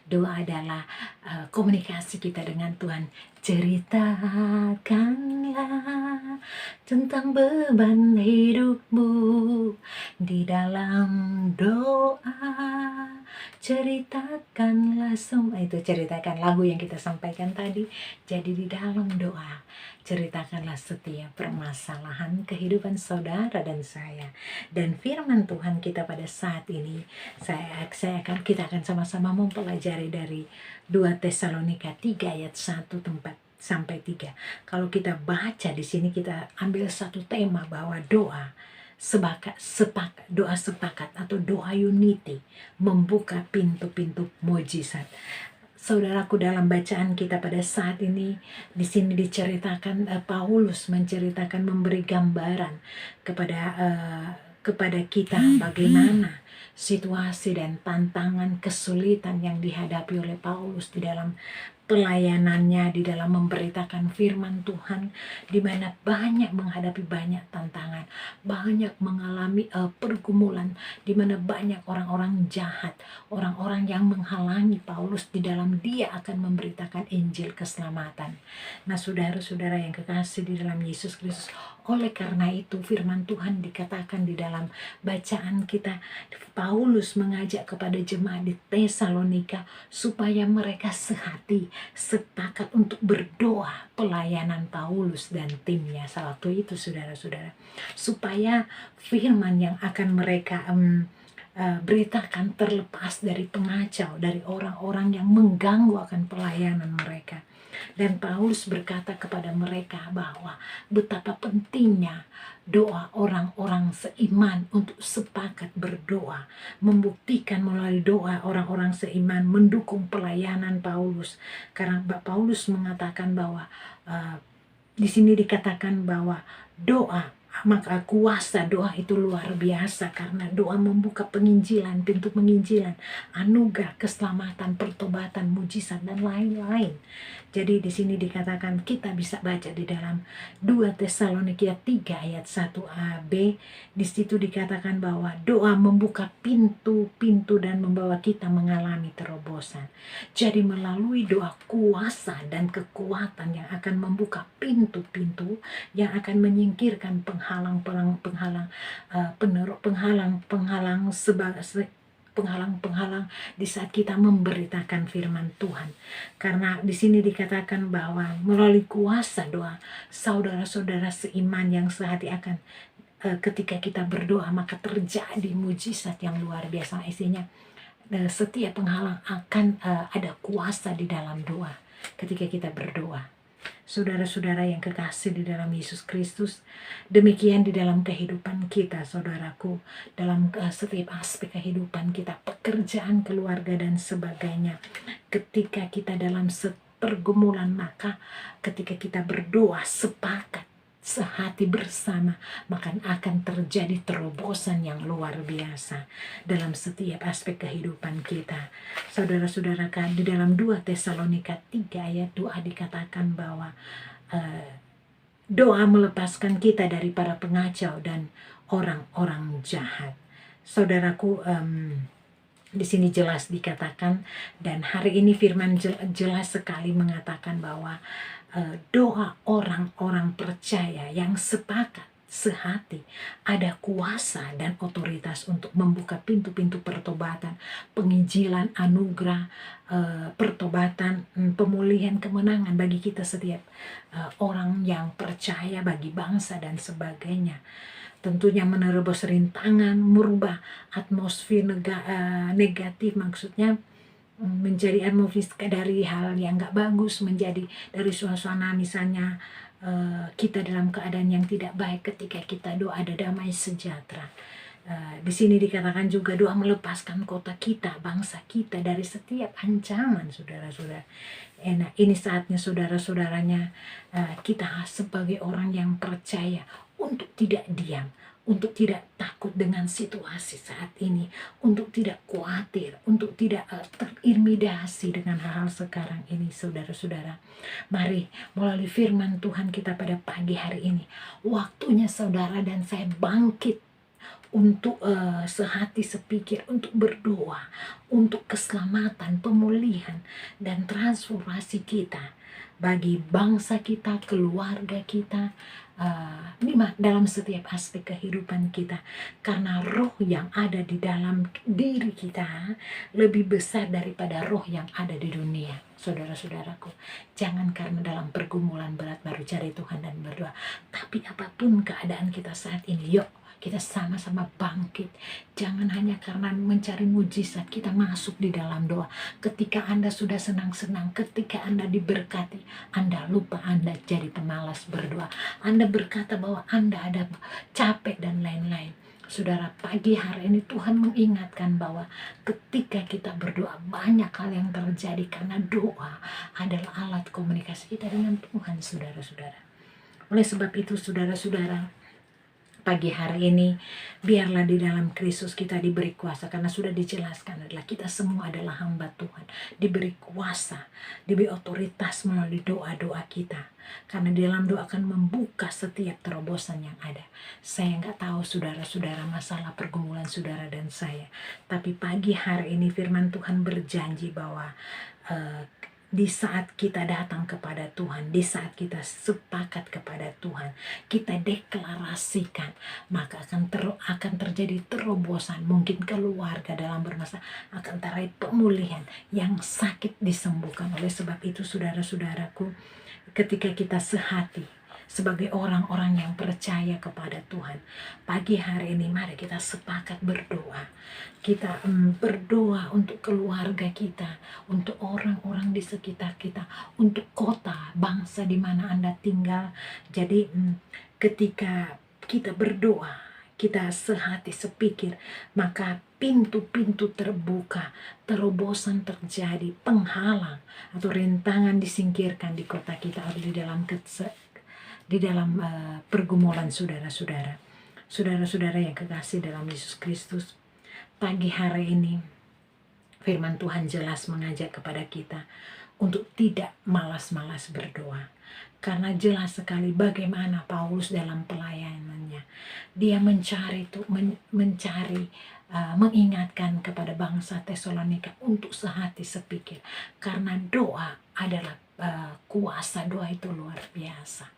Doa adalah komunikasi kita dengan Tuhan. Ceritakanlah tentang beban hidupmu di dalam doa. Ceritakanlah semua itu, ceritakan lagu yang kita sampaikan tadi. Jadi di dalam doa ceritakanlah setiap permasalahan kehidupan saudara dan saya. Dan firman Tuhan kita pada saat ini kita akan sama-sama mempelajari dari 2 Tesalonika 3 ayat 1 sampai 3. Kalau kita baca di sini, kita ambil satu tema bahwa doa sepakat atau doa unity membuka pintu-pintu mujizat. Saudaraku, dalam bacaan kita pada saat ini, di sini diceritakan, Paulus menceritakan, memberi gambaran kepada kita bagaimana situasi dan tantangan kesulitan yang dihadapi oleh Paulus di dalam pelayanannya, di dalam memberitakan firman Tuhan, di mana banyak menghadapi banyak tantangan, banyak mengalami pergumulan, di mana banyak orang-orang jahat, orang-orang yang menghalangi Paulus di dalam dia akan memberitakan Injil keselamatan. Nah, saudara-saudara yang kekasih di dalam Yesus Kristus, oleh karena itu firman Tuhan dikatakan di dalam bacaan kita, Paulus mengajak kepada jemaat di Tesalonika supaya mereka sehati, sepakat untuk berdoa pelayanan Paulus dan timnya sewaktu itu, saudara-saudara, supaya firman yang akan mereka beritakan terlepas dari pengacau, dari orang-orang yang mengganggu akan pelayanan mereka. Dan Paulus berkata kepada mereka bahwa betapa pentingnya doa orang-orang seiman untuk sepakat berdoa, membuktikan melalui doa orang-orang seiman mendukung pelayanan Paulus. Karena Paulus mengatakan bahwa di sini dikatakan bahwa doa, maka kuasa doa itu luar biasa, karena doa membuka penginjilan, pintu penginjilan, anugerah, keselamatan, pertobatan, mujizat, dan lain-lain. Jadi di sini dikatakan, kita bisa baca di dalam 2 Tesalonika 3 ayat 1a b, di situ dikatakan bahwa doa membuka pintu-pintu dan membawa kita mengalami terobosan. Jadi melalui doa, kuasa dan kekuatan yang akan membuka pintu-pintu, yang akan menyingkirkan penghalang di saat kita memberitakan firman Tuhan. Karena di sini dikatakan bahwa melalui kuasa doa, saudara-saudara seiman yang sehati akan ketika kita berdoa, maka terjadi mujizat yang luar biasa. Isinya setiap penghalang akan ada kuasa di dalam doa ketika kita berdoa. Saudara-saudara yang kekasih di dalam Yesus Kristus, demikian di dalam kehidupan kita, saudaraku, dalam setiap aspek kehidupan kita, pekerjaan, keluarga, dan sebagainya. Ketika kita dalam pergumulan, maka ketika kita berdoa sepakat, sehati bersama, maka akan terjadi terobosan yang luar biasa dalam setiap aspek kehidupan kita. Saudara-saudara, kan di dalam 2 Tesalonika 3 ayat 2 dikatakan bahwa doa melepaskan kita dari para pengacau dan orang-orang jahat. Saudaraku, di sini jelas dikatakan, dan hari ini firman jelas sekali mengatakan bahwa doa orang-orang percaya yang sepakat, sehati, ada kuasa dan otoritas untuk membuka pintu-pintu pertobatan, penginjilan, anugerah, pertobatan, pemulihan, kemenangan bagi kita setiap orang yang percaya, bagi bangsa dan sebagainya. Tentunya menerobos rintangan, merubah atmosfer negatif, maksudnya menjadi atmosfer dari hal yang gak bagus, menjadi dari suasana misalnya kita dalam keadaan yang tidak baik. Ketika kita doa, ada damai sejahtera. Di sini dikatakan juga doa melepaskan kota kita, bangsa kita dari setiap ancaman, saudara-saudara. Nah, ini saatnya saudara-saudaranya, kita sebagai orang yang percaya untuk tidak diam, untuk tidak takut dengan situasi saat ini, untuk tidak khawatir, untuk tidak terintimidasi dengan hal-hal sekarang ini, saudara-saudara. Mari melalui firman Tuhan kita pada pagi hari ini, waktunya saudara dan saya bangkit untuk sehati sepikir, untuk berdoa, untuk keselamatan, pemulihan, dan transformasi kita bagi bangsa kita, keluarga kita, dalam setiap aspek kehidupan kita. Karena roh yang ada di dalam diri kita lebih besar daripada roh yang ada di dunia. Saudara-saudaraku, jangan karena dalam pergumulan berat baru cari Tuhan dan berdoa, tapi apapun keadaan kita saat ini, yuk kita sama-sama bangkit. Jangan hanya karena mencari mujizat kita masuk di dalam doa. Ketika Anda sudah senang-senang, ketika Anda diberkati, Anda lupa Anda jadi pemalas berdoa. Anda berkata bahwa Anda ada capek dan lain-lain. Saudara, pagi hari ini Tuhan mengingatkan bahwa ketika kita berdoa, banyak hal yang terjadi karena doa adalah alat komunikasi kita dengan Tuhan, saudara-saudara. Oleh sebab itu, saudara-saudara, pagi hari ini biarlah di dalam Kristus kita diberi kuasa, karena sudah dijelaskan adalah kita semua adalah hamba Tuhan, diberi kuasa, diberi otoritas melalui doa-doa kita, karena di dalam doa akan membuka setiap terobosan yang ada. Saya nggak tahu saudara-saudara masalah pergumulan saudara dan saya, tapi pagi hari ini firman Tuhan berjanji bahwa di saat kita datang kepada Tuhan, di saat kita sepakat kepada Tuhan, kita deklarasikan, maka akan terjadi terobosan. Mungkin keluarga dalam bermasalah akan terjadi pemulihan, yang sakit disembuhkan. Oleh sebab itu, saudara-saudaraku, ketika kita sehati sebagai orang-orang yang percaya kepada Tuhan, pagi hari ini mari kita sepakat berdoa. Kita berdoa untuk keluarga kita, untuk orang-orang di sekitar kita, untuk kota, bangsa di mana Anda tinggal. Jadi ketika kita berdoa, kita sehati sepikir, maka pintu-pintu terbuka, terobosan terjadi, penghalang atau rintangan disingkirkan di kota kita atau di dalam pergumulan saudara-saudara. Saudara-saudara yang kekasih dalam Yesus Kristus, pagi hari ini firman Tuhan jelas mengajak kepada kita untuk tidak malas-malas berdoa. Karena jelas sekali bagaimana Paulus dalam pelayanannya, dia mengingatkan kepada bangsa Tesalonika untuk sehati sepikir, karena doa adalah kuasa doa itu luar biasa.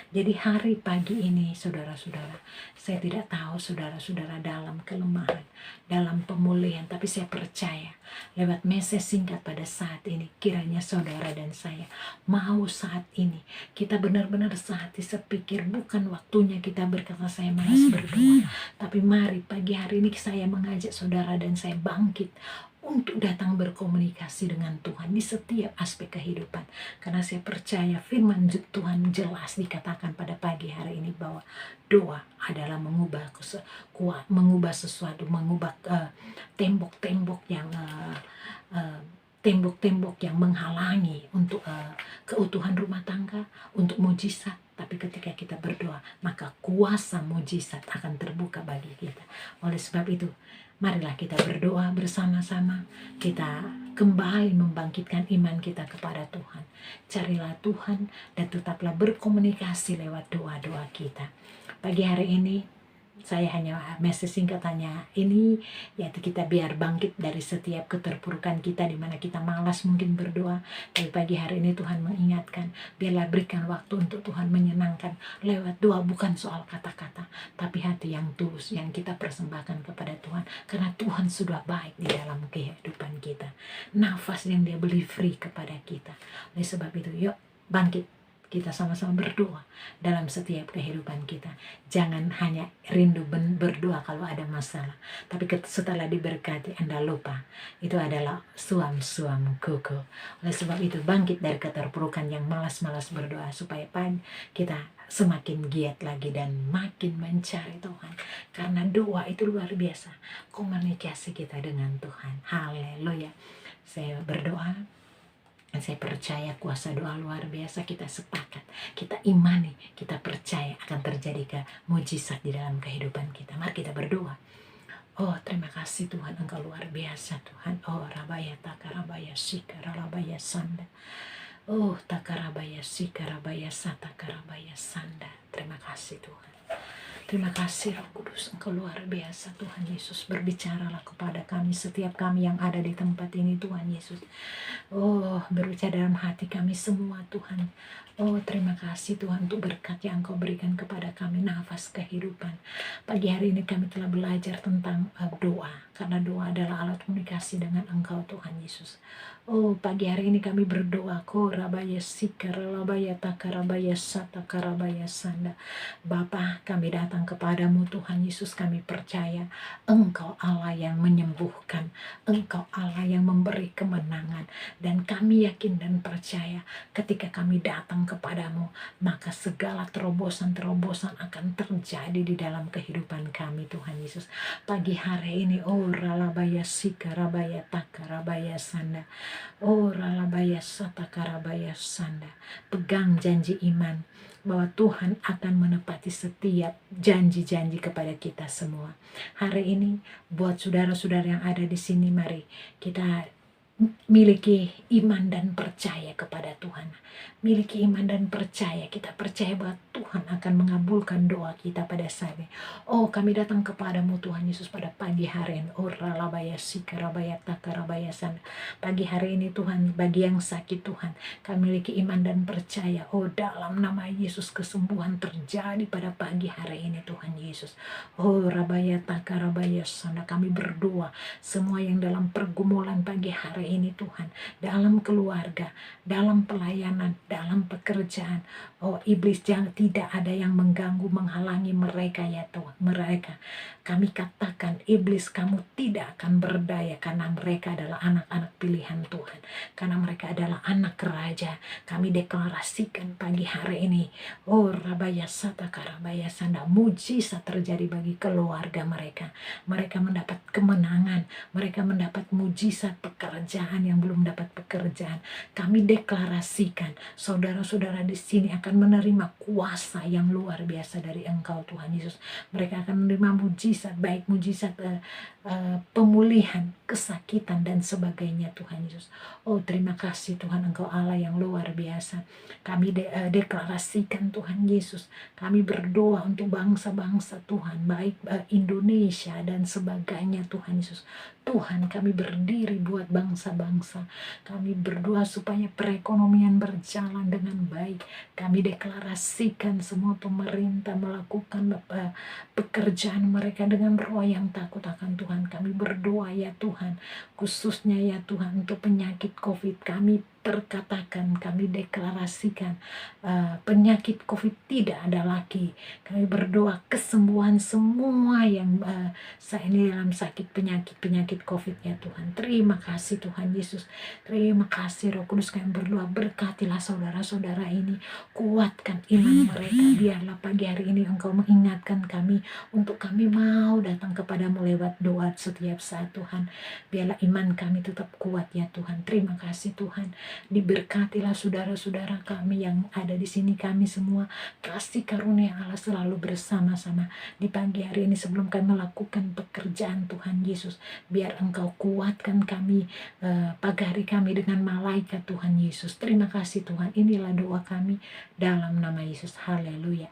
Jadi hari pagi ini, saudara-saudara, saya tidak tahu saudara-saudara dalam kelemahan, dalam pemulihan, tapi saya percaya lewat message singkat pada saat ini, kiranya saudara dan saya mau saat ini kita benar-benar sehati sepikir. Bukan waktunya kita berkata saya malas berdoa, tapi mari pagi hari ini saya mengajak saudara dan saya bangkit untuk datang berkomunikasi dengan Tuhan di setiap aspek kehidupan. Karena saya percaya firman Tuhan jelas dikatakan pada pagi hari ini bahwa doa adalah mengubah sesuatu, mengubah tembok-tembok yang menghalangi untuk keutuhan rumah tangga, untuk mujizat. Tapi ketika kita berdoa, maka kuasa mujizat akan terbuka bagi kita. Oleh sebab itu, marilah kita berdoa bersama-sama. Kita kembali membangkitkan iman kita kepada Tuhan. Carilah Tuhan dan tetaplah berkomunikasi lewat doa-doa kita. Pagi hari ini saya hanya message singkatannya ini, yaitu kita biar bangkit dari setiap keterpurukan kita di mana kita malas mungkin berdoa. Tapi pagi hari ini Tuhan mengingatkan, biarlah berikan waktu untuk Tuhan menyenangkan lewat doa, bukan soal kata-kata, tapi hati yang tulus yang kita persembahkan kepada Tuhan. Karena Tuhan sudah baik di dalam kehidupan kita. Nafas yang Dia beli free kepada kita. Oleh sebab itu, yuk bangkit. Kita sama-sama berdoa dalam setiap kehidupan kita. Jangan hanya rindu berdoa kalau ada masalah, tapi setelah diberkati Anda lupa itu adalah suam-suam kuku. Oleh sebab itu bangkit dari keterpurukan yang malas-malas berdoa, supaya kita semakin giat lagi dan makin mencari Tuhan. Karena doa itu luar biasa, komunikasi kita dengan Tuhan. Haleluya. Saya berdoa, saya percaya kuasa doa luar biasa. Kita sepakat, kita imani, kita percaya akan terjadi mujizat di dalam kehidupan kita. Mari kita berdoa. Oh, terima kasih Tuhan, Engkau luar biasa Tuhan. Oh, rabaya takarabaya sika rabaya sanda. Oh, takarabaya sika rabaya sata karabaya sanda. Terima kasih Tuhan. Terima kasih Roh Kudus, Engkau luar biasa Tuhan Yesus. Berbicaralah kepada kami, setiap kami yang ada di tempat ini Tuhan Yesus. Oh, berbicara dalam hati kami semua Tuhan. Oh, terima kasih Tuhan untuk berkat yang Engkau berikan kepada kami, nafas kehidupan. Pagi hari ini kami telah belajar tentang doa, karena doa adalah alat komunikasi dengan Engkau Tuhan Yesus. Oh, pagi hari ini kami berdoa, ko rabaya sikara rabaya takarabaya sata karabaya sanda. Bapa, kami datang kepadamu Tuhan Yesus, kami percaya Engkau Allah yang menyembuhkan, Engkau Allah yang memberi kemenangan, dan kami yakin dan percaya ketika kami datang kepadamu, maka segala terobosan-terobosan akan terjadi di dalam kehidupan kami Tuhan Yesus. Pagi hari ini, oh ralabaya sikarabaya takarabaya sanda, oh ralabaya satakarabaya sanda, pegang janji iman bahwa Tuhan akan menepati setiap janji-janji kepada kita semua. Hari ini buat saudara-saudara yang ada di sini, mari kita miliki iman dan percaya kepada Tuhan. Miliki iman dan percaya. Kita percaya bahwa Tuhan akan mengabulkan doa kita pada saat ini. Oh, kami datang kepadamu Tuhan Yesus pada pagi hari ini. Oh, ralabaya sikarabaya takarabaya sana. Pagi hari ini Tuhan, bagi yang sakit Tuhan, kami miliki iman dan percaya. Oh, dalam nama Yesus kesembuhan terjadi pada pagi hari ini Tuhan Yesus. Oh, rabaya takarabaya sana. Kami berdoa semua yang dalam pergumulan pagi hari ini Tuhan, dalam keluarga, dalam pelayanan, dalam pekerjaan. Oh, iblis jangan, tidak ada yang mengganggu, menghalangi mereka ya Tuhan. Mereka, kami katakan iblis, kamu tidak akan berdaya, karena mereka adalah anak-anak pilihan Tuhan, karena mereka adalah anak raja. Kami deklarasikan pagi hari ini, oh rabaya sata karabaya sanda, mujizat terjadi bagi keluarga mereka. Mereka mendapat kemenangan, mereka mendapat mujizat pekerjaan yang belum dapat pekerjaan. Kami deklarasikan saudara-saudara di sini akan menerima kuasa yang luar biasa dari Engkau Tuhan Yesus. Mereka akan menerima mujizat, baik mujizat pemulihan, kesakitan dan sebagainya Tuhan Yesus. Oh, terima kasih Tuhan, Engkau Allah yang luar biasa. Kami deklarasikan Tuhan Yesus. Kami berdoa untuk bangsa-bangsa Tuhan, baik Indonesia dan sebagainya Tuhan Yesus. Tuhan, kami berdiri buat bangsa-bangsa. Kami berdoa supaya perekonomian berjalan dengan baik. Kami deklarasikan semua pemerintah melakukan pekerjaan mereka dengan roh yang takut akan Tuhan. Kami berdoa ya Tuhan, khususnya ya Tuhan untuk penyakit COVID. Kami perkatakan, kami deklarasikan penyakit COVID tidak ada lagi. Kami berdoa kesembuhan semua yang saat ini dalam sakit penyakit COVID ya Tuhan. Terima kasih Tuhan Yesus. Terima kasih Roh Kudus. Kami berdoa, berkatilah saudara-saudara ini, kuatkan iman mereka. Biarlah pagi hari ini Engkau mengingatkan kami untuk kami mau datang kepadamu lewat doa setiap saat Tuhan. Biarlah iman kami tetap kuat ya Tuhan. Terima kasih Tuhan. Diberkatilah saudara-saudara kami yang ada di sini, kami semua. Kasih karunia Allah selalu bersama-sama di pagi hari ini sebelum kami melakukan pekerjaan Tuhan Yesus. Biar Engkau kuatkan kami pagi hari kami dengan malaikat Tuhan Yesus. Terima kasih Tuhan. Inilah doa kami dalam nama Yesus. Haleluya.